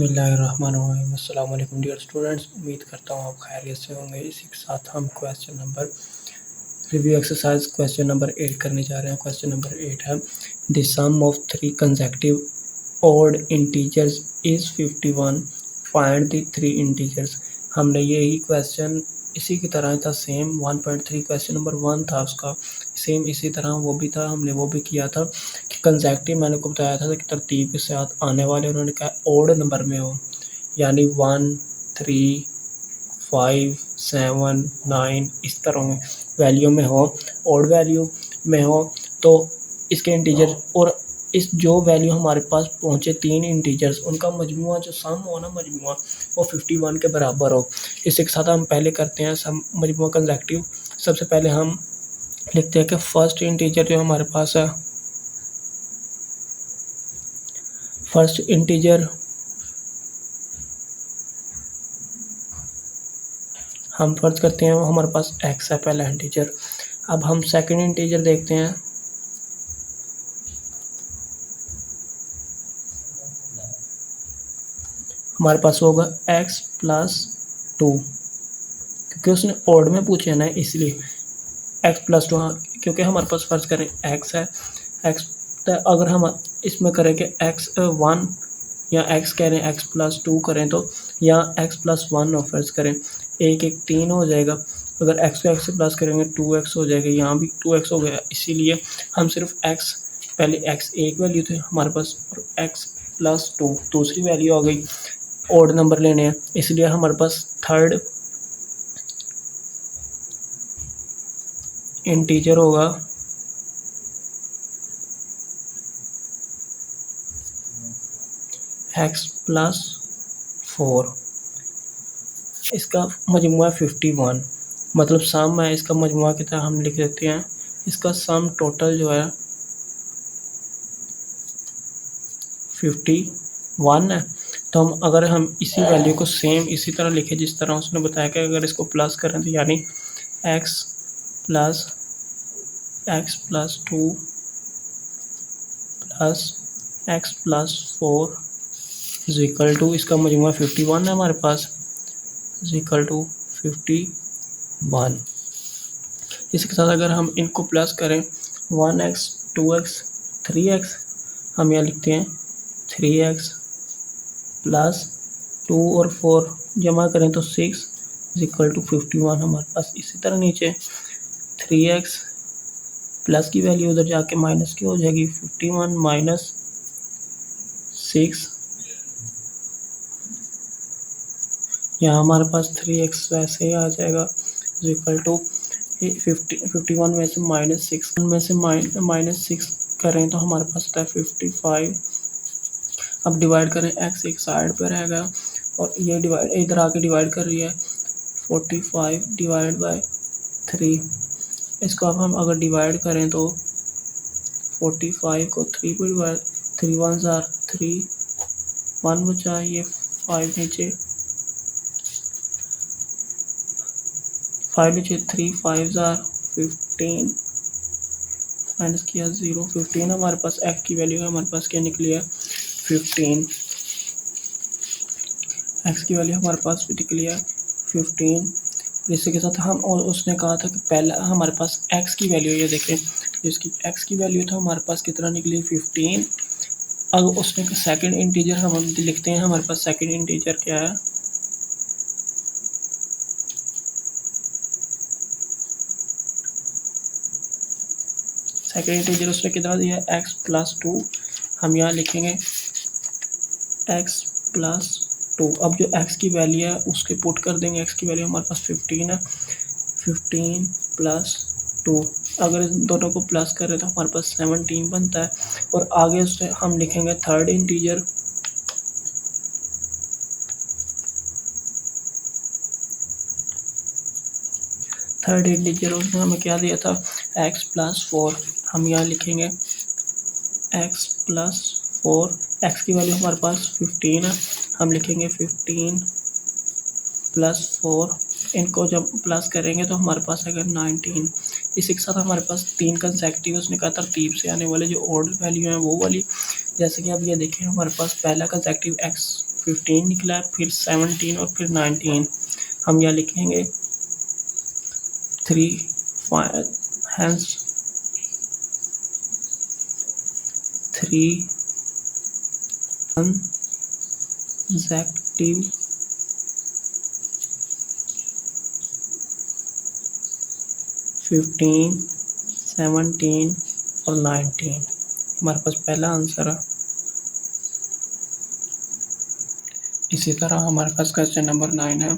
बिस्मिल्लाहिर्रहमानिर्रहीम। अस्सलाम वालेकुम डियर स्टूडेंट्स, उम्मीद करता हूँ आप खैरियत से होंगे। इसी के साथ हम question number review exercise question number 8 करने जा रहे हैं। क्वेश्चन नंबर 8 है the sum of 3 consecutive odd integers is 51, find the 3 integers. हमने यही क्वेश्चन इसी की तरह था, सेम 1.3 क्वेश्चन नंबर 1 था उसका, सेम इसी तरह वो भी था। हमने वो भी किया था कि कंसेक्यूटिव मैंने को बताया था कि तरतीब के साथ आने वाले, उन्होंने कहा ऑड नंबर में हो, यानी 1, 3, 5, 7, 9 इस तरह वैल्यू में हो, ऑड वैल्यू में हो तो इसके इंटीजर, और इस जो वैल्यू हमारे पास पहुँचे 3 इंटीजर्स, उनका मजमुआ जो सम हो ना, मजमुआ वो 51 के बराबर हो। इसी के साथ हम पहले करते हैं सम मजमुआ कंसेक्यूटिव। सबसे पहले हम लिखते हैं कि फर्स्ट इंटीजर जो हमारे पास है, फर्स्ट इंटीजर हम फर्ज करते हैं वो हमारे पास x है, पहला इंटीजर। अब हम सेकंड इंटीजर देखते हैं। हमारे पास होगा x प्लस 2, क्योंकि उसने ऑड में पूछे है ना, इसलिए x प्लस 2। हाँ, क्योंकि हमारे पास फर्ज करें x है, x तो अगर हम इसमें करें कि x 1 या x कह रहे हैं x प्लस 2 करें तो यहाँ x प्लस 1 और फर्ज करें, एक 3 हो जाएगा। अगर x को x से प्लस करेंगे 2x हो जाएगा, यहाँ भी 2x हो गया। इसीलिए हम सिर्फ x, पहले x एक वैल्यू थे हमारे पास और x प्लस 2 दूसरी वैल्यू आ गई, ऑड नंबर लेने हैं, इसलिए हमारे पास थर्ड इंटीजर होगा x प्लस 4। इसका मजमुआ 51, मतलब सम है, इसका मजमुआ की तरह हम लिख देते हैं। इसका सम टोटल जो है 51 है। तो हम अगर हम इसी वैल्यू को सेम इसी तरह लिखें जिस तरह उसने बताया कि अगर इसको प्लस करें तो यानी x plus 2 plus x plus 4 is equal to, इसका मजमुआ 51 है हमारे पास, इज इक्वल टू 51। इसके साथ अगर हम इनको प्लस करें 1x 2x 3x, हम यहाँ लिखते हैं 3x प्लस 2 और 4 जमा करें तो 6 इज इक्वल टू 51 हमारे पास। इसी तरह नीचे 3x प्लस की वैल्यू उधर जाके माइनस की हो जाएगी, 51 माइनस 6, यहाँ हमारे पास 3x वैसे ही आ जाएगा, इज इक्वल टू 51 में से माइनस 6 में से माइनस 6 करें तो हमारे पास होता है 55। अब डिवाइड करें, x एक साइड पर रहेगा और ये डिवाइड इधर आके डिवाइड कर रही है, 45 डिवाइड बाय 3। इसको अब हम अगर डिवाइड करें तो 45 को 3 पर डिवाइड, 3 1 जार 3, 1 बचा, ये 5 नीचे, 5 नीचे 3 5 जार 15 माइनस किया 0, 15 हमारे पास f की वैल्यू है, हमारे पास क्या निकली है 15। x की वैल्यू हमारे पास निकली है 15। इसी के साथ हम, और उसने कहा था कि पहला हमारे पास x की वैल्यू, ये देखें जिसकी x की वैल्यू था हमारे पास कितना निकली 15। अब उसने सेकंड इंटीजर हम लिखते हैं, हमारे पास सेकंड इंटीजर क्या है, सेकंड इंटीजर उसने कितना दिया x प्लस 2, हम यहाँ लिखेंगे x प्लस 2। अब जो x की वैल्यू है उसके पुट कर देंगे, x की वैल्यू हमारे पास 15 है, 15 प्लस 2, अगर इन दोनों को प्लस करें तो हमारे पास 17 बनता है। और आगे उससे हम लिखेंगे थर्ड इंटीजर, थर्ड इंटीजर उसने हमें क्या दिया था x प्लस 4, हम यहाँ लिखेंगे x प्लस 4। x की वैल्यू हमारे पास 15 है, हम लिखेंगे 15 प्लस 4, इनको जब प्लस करेंगे तो हमारे पास आएगा 19। इसी के साथ हमारे पास 3 कंसेक्यूटिव उसने कहा तरतीब से आने वाले जो ऑड वैल्यू हैं वो वाली, जैसे कि अब ये देखें हमारे पास पहला कंसेक्यूटिव x 15 निकला है, फिर 17 और फिर 19। हम यहाँ लिखेंगे 3 हैंस 3 consecutive 15, 17 और 19 हमारे पास पहला आंसर है। इसी तरह हमारे पास क्वेश्चन नंबर 9 है।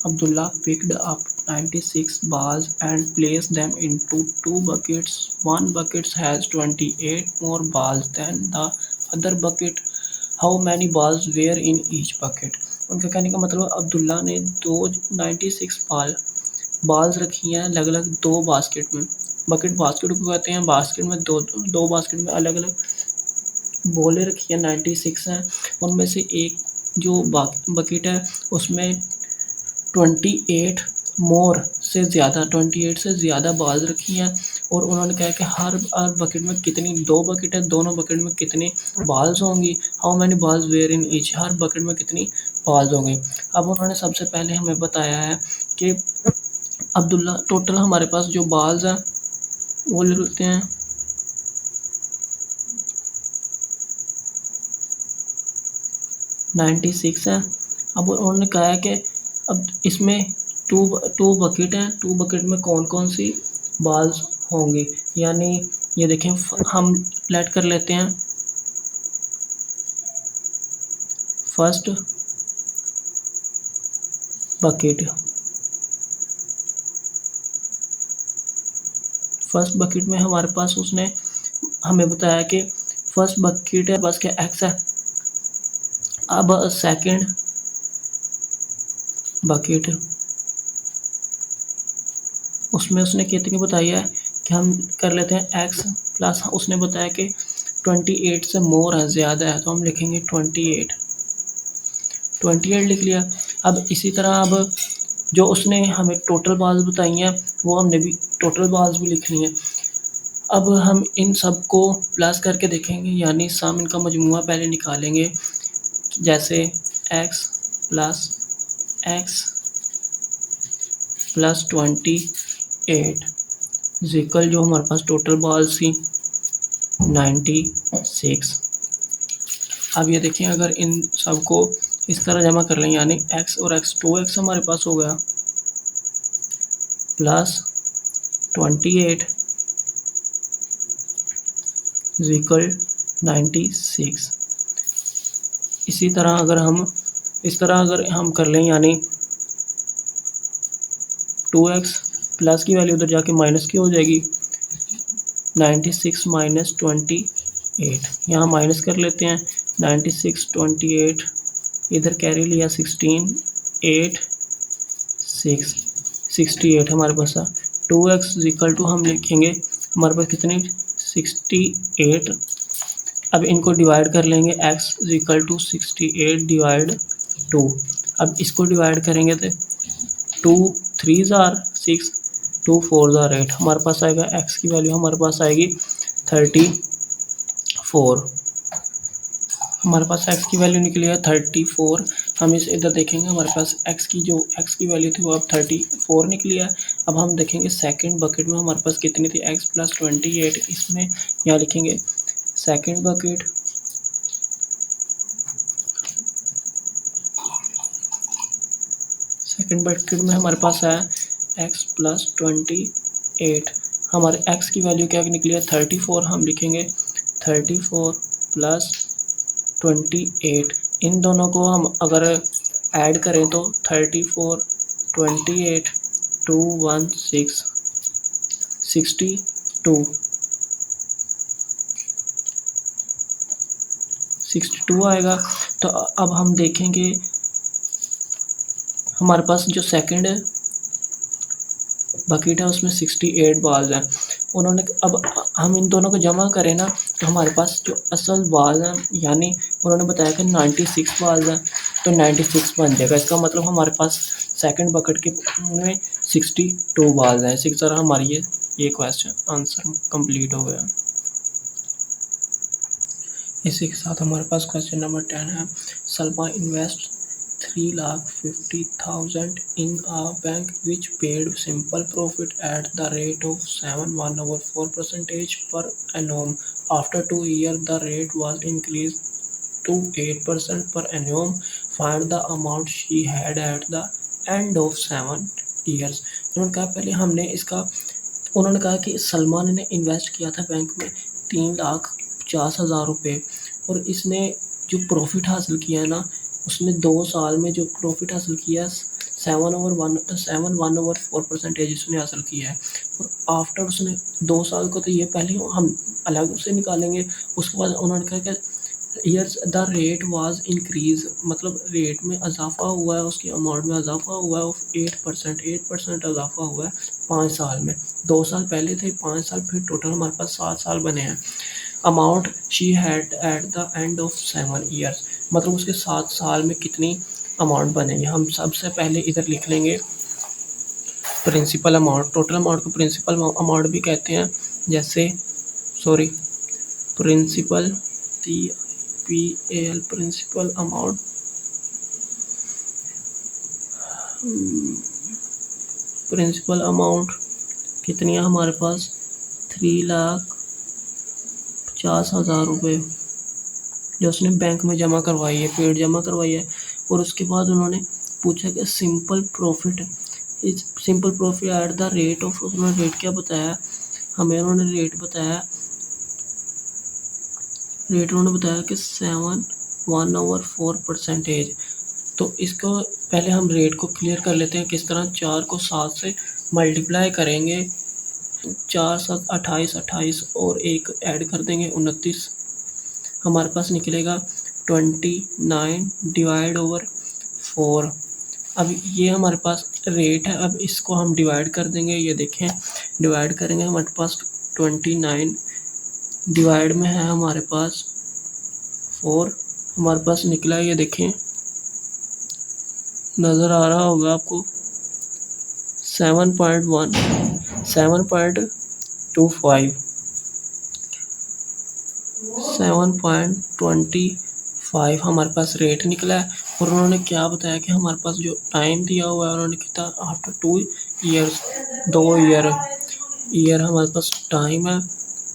Abdullah picked up 96 balls and placed them into 2 buckets. One bucket has 28 more balls than the other bucket. How many balls were in each bucket? उनका कहने का मतलब अब्दुल्ला ने 96 बाल्स रखी हैं अलग अलग 2 बास्केट में। बकेट बास्केट को कहते हैं, बास्केट में दो बास्केट में अलग अलग बॉलें रखी हैं, 96 हैं। उनमें से एक जो बकेट है उसमें 28 से ज़्यादा बाल्स रखी हैं और उन्होंने कहा कि हर बकेट में कितनी 2 बकेट है, दोनों बकेट में कितनी बाल्स होंगी। How many balls were in each, हर बकेट में कितनी बाल्स होंगी। अब उन्होंने सबसे पहले हमें बताया है कि अब्दुल्ला टोटल हमारे पास जो बाल्स हैं वो लिखते हैं 96 है। अब उन्होंने कहा है कि अब इसमें टू बकेट हैं, 2 बकेट में कौन कौन सी बाल्स होंगी। यानी ये देखें, हम लेट कर लेते हैं फर्स्ट बकेट में हमारे पास उसने हमें बताया कि फर्स्ट बकेट है बस क्या एक्स है। अब सेकंड बकेट उसमें उसने कितनी बताई है कि हम कर लेते हैं एक्स प्लस, उसने बताया कि 28 से मोर है, ज़्यादा है, तो हम लिखेंगे 28 लिख लिया। अब इसी तरह अब जो उसने हमें टोटल बाल्स बताई हैं वो हमने भी टोटल बाल्स भी लिखनी है। अब हम इन सब को प्लस करके देखेंगे, यानी सम इनका मजमुआ पहले निकालेंगे। जैसे x प्लस 28 इक्वल जो हमारे पास टोटल बाल्स थी 96। अब ये देखिए, अगर इन सब को इस तरह जमा कर लें, यानी x और x 2x हमारे पास हो गया प्लस 28 इक्वल 96। इसी तरह अगर हम कर लें, यानी 2x प्लस की वैल्यू उधर जाके माइनस की हो जाएगी, 96 माइनस 28 यहाँ माइनस कर लेते हैं। 96 28 इधर कैरी लिया 16 8 6 68 हमारे पास है। 2x इक्वल टू हम लिखेंगे हमारे पास कितनी 68। अब इनको डिवाइड कर लेंगे, x इक्वल टू 68 डिवाइड 2। अब इसको डिवाइड करेंगे तो 2 3 आर 6 2 4 आर 8 हमारे पास आएगा। x की वैल्यू हमारे पास आएगी 34। हमारे पास x की वैल्यू निकली है 34। हम इस इधर देखेंगे, हमारे पास x की वैल्यू थी वो अब 34 निकली है। अब हम देखेंगे सेकंड बकेट में हमारे पास कितनी थी, x प्लस 28। इसमें यहाँ लिखेंगे सेकंड बकेट में हमारे पास है x प्लस 28। हमारे x की वैल्यू क्या निकली है 34। हम लिखेंगे 34 प्लस 28। इन दोनों को हम अगर ऐड करें तो 34 28 2 1 6 62 आएगा। तो अब हम देखेंगे हमारे पास जो सेकंड बकेट है उसमें 68 बाल्स हैं। उन्होंने अब हम इन दोनों को जमा करें ना तो हमारे पास जो असल बाल हैं, यानी उन्होंने बताया कि 96 बाल्स हैं, तो 96 बन जाएगा। इसका मतलब हमारे पास सेकंड बकेट के में 62 बाल्स हैं। इसी तरह हमारी ये क्वेश्चन आंसर कंप्लीट हो गया। इसी के साथ हमारे पास क्वेश्चन नंबर 10 है। Salma invest 3,50,000 in a bank which paid simple profit at the rate of 7.1/4% per annum. After 2 years, the rate was increased to 8% per annum. Find the amount she had at the end of 7 years. उन्होंने कहा पहले हमने इसका उन्होंने कहा कि सलमान ने invest किया था बैंक में 3,50,000 रुपये और इसने जो प्रॉफिट हासिल किया है ना उसने 2 साल में जो प्रॉफिट हासिल किया 7/1/4% इसने हासिल किया है। और आफ्टर उसने 2 साल को तो ये पहले हम अलग से निकालेंगे। उसके बाद उन्होंने कहा कि years the rate was increase मतलब रेट में इजाफा हुआ है, उसकी अमाउंट में इजाफा हुआ है ऑफ 8% इजाफा हुआ है 5 साल में। 2 साल पहले थे 5 साल, फिर टोटल हमारे पास 7 साल बने हैं। Amount she had at the end of 7 years मतलब उसके 7 साल में कितनी अमाउंट बनेगी। हम सबसे पहले इधर लिख लेंगे प्रिंसिपल अमाउंट। टोटल अमाउंट को प्रिंसिपल अमाउंट भी कहते हैं, जैसे प्रिंसिपल PAL प्रिंसिपल अमाउंट कितनी है हमारे पास 3,50,000 रुपये जो उसने बैंक में जमा करवाई है, पेड जमा करवाई है। और उसके बाद उन्होंने पूछा कि simple profit at the rate of, उन्होंने रेट क्या बताया हमें, उन्होंने रेट बताया कि 7/1/4%। तो इसको पहले हम रेट को क्लियर कर लेते हैं किस तरह। 4 को 7 से मल्टीप्लाई करेंगे, 4 7 28 28 और 1 ऐड कर देंगे 29, हमारे पास निकलेगा 29/4। अब ये हमारे पास रेट है, अब इसको हम डिवाइड कर देंगे। ये देखें डिवाइड करेंगे, हमारे पास 29 डिवाइड में है हमारे पास 4, हमारे पास निकला है, ये देखें नज़र आ रहा होगा आपको 7.25 हमारे पास रेट निकला है। और उन्होंने क्या बताया कि हमारे पास जो टाइम दिया हुआ है, उन्होंने कितना आफ्टर 2 years 2 ईयर हमारे पास टाइम है,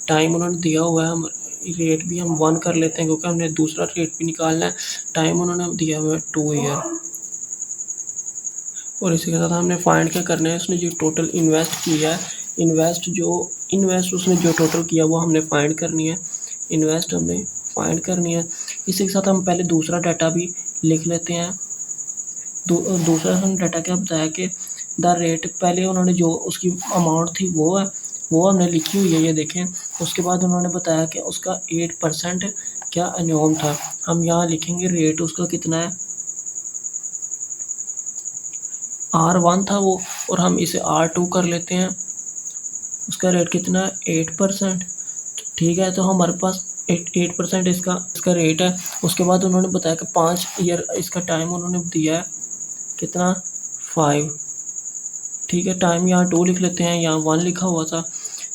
टाइम उन्होंने दिया हुआ है। हम रेट भी हम 1 कर लेते हैं क्योंकि हमने दूसरा रेट भी निकालना है। टाइम उन्होंने दिया हुआ है 2 ईयर। और इसी के साथ हमने फाइंड क्या करना है, उसने जो टोटल इन्वेस्ट किया है, इन्वेस्ट उसने जो टोटल किया वो हमने फाइंड करनी है, इन्वेस्ट हमने फाइंड करनी है। इसी के साथ हम पहले दूसरा डाटा भी लिख लेते हैं। दूसरा हमने डाटा क्या बताया कि द रेट, पहले उन्होंने जो उसकी अमाउंट थी वो हमने लिखी हुई है, ये देखें। उसके बाद उन्होंने बताया कि उसका 8% क्या अन्योम था। हम यहाँ लिखेंगे रेट उसका कितना है, R1 था वो, और हम इसे R2 कर लेते हैं। उसका रेट कितना है 8%, ठीक है। तो हमारे पास 8% इसका रेट है। उसके बाद उन्होंने बताया कि 5 ईयर इसका टाइम उन्होंने दिया है कितना 5, ठीक है। टाइम यहाँ 2 लिख लेते हैं, यहाँ 1 लिखा हुआ था।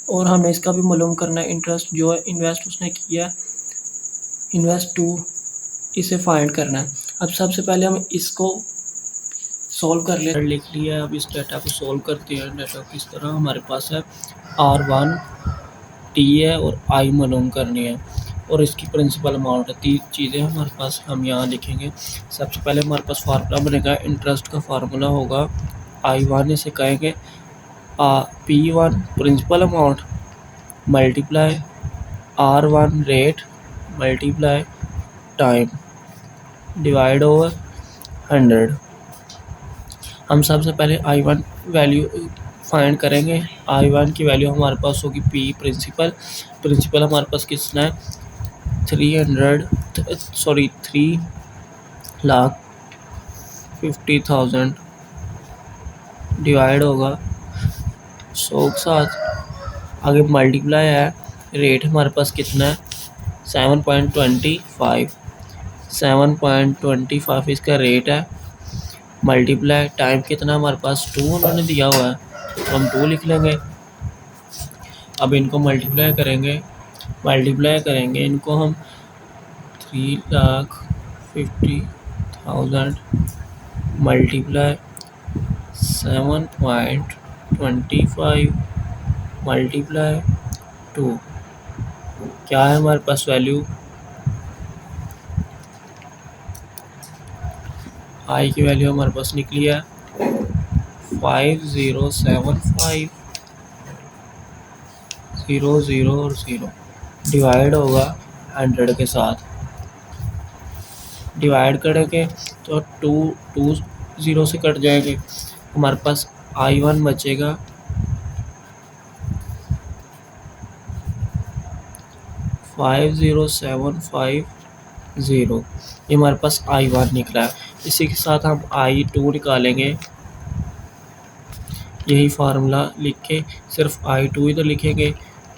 और हमें इसका भी मालूम करना है, इंटरेस्ट जो है इन्वेस्ट उसने किया है, इन्वेस्ट 2, इसे फाइंड करना है। अब सबसे पहले हम इसको सॉल्व कर ले, लिख लिया है। अब इस डाटा को सॉल्व करते हैं। डाटा किस तरह, हमारे पास है R1 T है और I मालूम करनी है और इसकी प्रिंसिपल अमाउंट है। 3 चीज़ें हमारे पास, हम यहाँ लिखेंगे। सबसे पहले हमारे पास फार्मूला बनेगा, इंटरेस्ट का फार्मूला होगा I1, इसे कहेंगे P1 principal amount multiply R1 rate multiply time divide over 100। हम सबसे पहले I1 वैल्यू फाइंड करेंगे। I1 की वैल्यू हमारे पास होगी P प्रिंसिपल हमारे पास कितना है 3,50,000 डिवाइड होगा 100 के साथ, आगे मल्टीप्लाई है। रेट हमारे पास कितना है 7.25 इसका रेट है, मल्टीप्लाई टाइम कितना हमारे पास 2 उन्होंने दिया हुआ है, तो हम 2 लिख लेंगे। अब इनको मल्टीप्लाई करेंगे इनको हम 3,50,000 50,000 मल्टीप्लाई 7.25 मल्टीप्लाई 2। क्या है हमारे पास वैल्यू? आई की वैल्यू हमारे पास निकली है 5075 और 0 डिवाइड होगा 100 के साथ। डिवाइड करेंगे तो 2 0 से कट जाएंगे, हमारे पास I1 बचेगा 50750। ये हमारे पास I1 निकला है। इसी के साथ हम I2 निकालेंगे। यही फार्मूला लिख के सिर्फ I2 इधर लिखेंगे,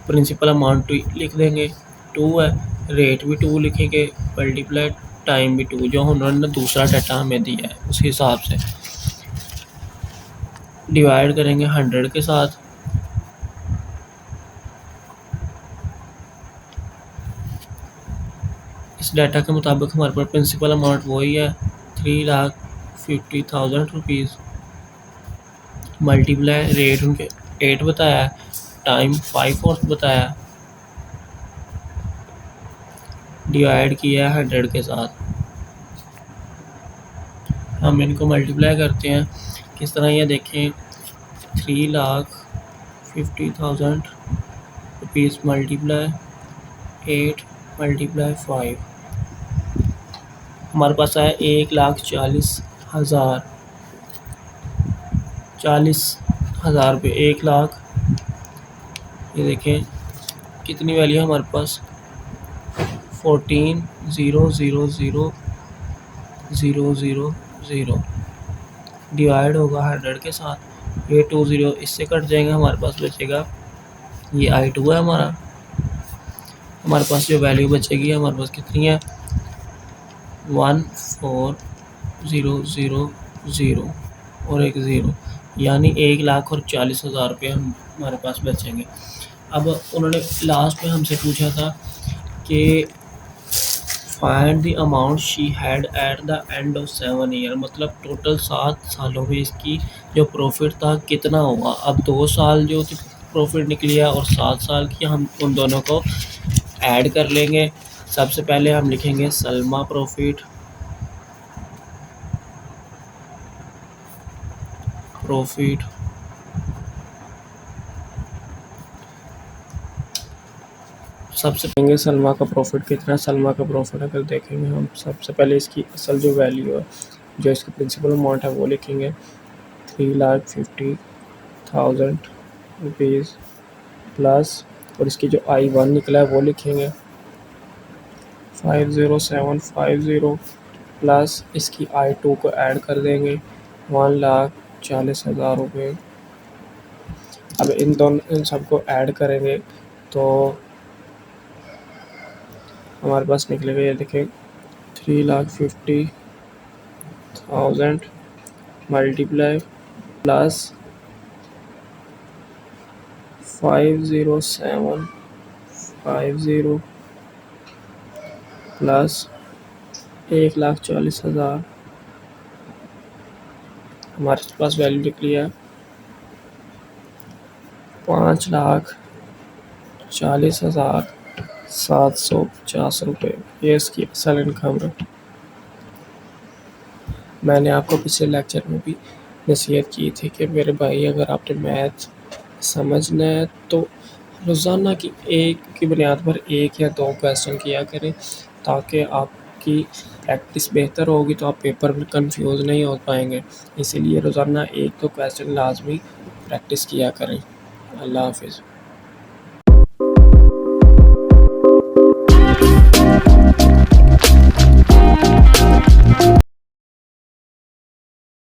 प्रिंसिपल अमाउंट लिख देंगे 2 है, रेट भी 2 लिखेंगे, मल्टीप्लाई टाइम भी 2, जो उन्होंने दूसरा डाटा हमें दिया है उस हिसाब से। डिवाइड करेंगे 100 के साथ। इस डाटा के मुताबिक हमारे पास प्रिंसिपल अमाउंट वही है 3,50,000 रुपीज़, मल्टीप्लाई रेट उनके 8 बताया, टाइम 5 और बताया, डिवाइड किया है 100 के साथ। हम इनको मल्टीप्लाई करते हैं किस तरह, ये देखें 3,50,000 रुपीज़ मल्टीप्लाई 8 मल्टीप्लाई 5, हमारे पास आया 1,40,000 रुपये। 1,00,000 ये देखें कितनी वैल्यू है हमारे पास 14,000,000 डिवाइड होगा 100 के साथ। ये 2 0 इससे कट जाएंगे, हमारे पास बचेगा ये I2 है हमारा। हमारे पास जो वैल्यू बचेगी हमारे पास कितनी है 14,000 और एक 0, यानी 1,40,000 रुपये हमारे पास बचेंगे। अब उन्होंने लास्ट में हमसे पूछा था कि find the amount she had at the end of 7 year, मतलब टोटल 7 सालों में इसकी जो प्रॉफिट था कितना होगा। अब 2 साल जो प्रॉफिट निकली है और 7 साल की, हम उन दोनों को ऐड कर लेंगे। सबसे पहले हम लिखेंगे सलमा प्रॉफिट सबसे देखेंगे सलमा का प्रॉफिट कितना। सलमा का प्रॉफिट अगर देखेंगे हम, सबसे पहले इसकी असल जो वैल्यू है, जो इसका प्रिंसिपल अमाउंट है वो लिखेंगे 3,50,000 रुपीज़ प्लस, और इसकी जो I1 निकला है वो लिखेंगे 50750 प्लस इसकी I2 को ऐड कर देंगे 1,40,000 रुपये। अब इन सबको ऐड करेंगे तो हमारे पास निकलेगा, ये देखें 3,50,000 मल्टीप्लाई प्लस 50750 प्लस 1,40,000, हमारे पास वैल्यू निकली है 5,40,750 रुपये। ये इसकी असल इनकम है। मैंने आपको पिछले लेक्चर में भी नसीहत की थी कि मेरे भाई, अगर आपने मैथ समझना है तो रोज़ाना की एक की बुनियाद पर 1 या 2 क्वेश्चन किया करें, ताकि आपकी प्रैक्टिस बेहतर होगी, तो आप पेपर में कंफ्यूज नहीं हो पाएंगे। इसीलिए रोज़ाना 1-2 क्वेश्चन लाजमी प्रैक्टिस किया करें। अल्लाह हाफिज़।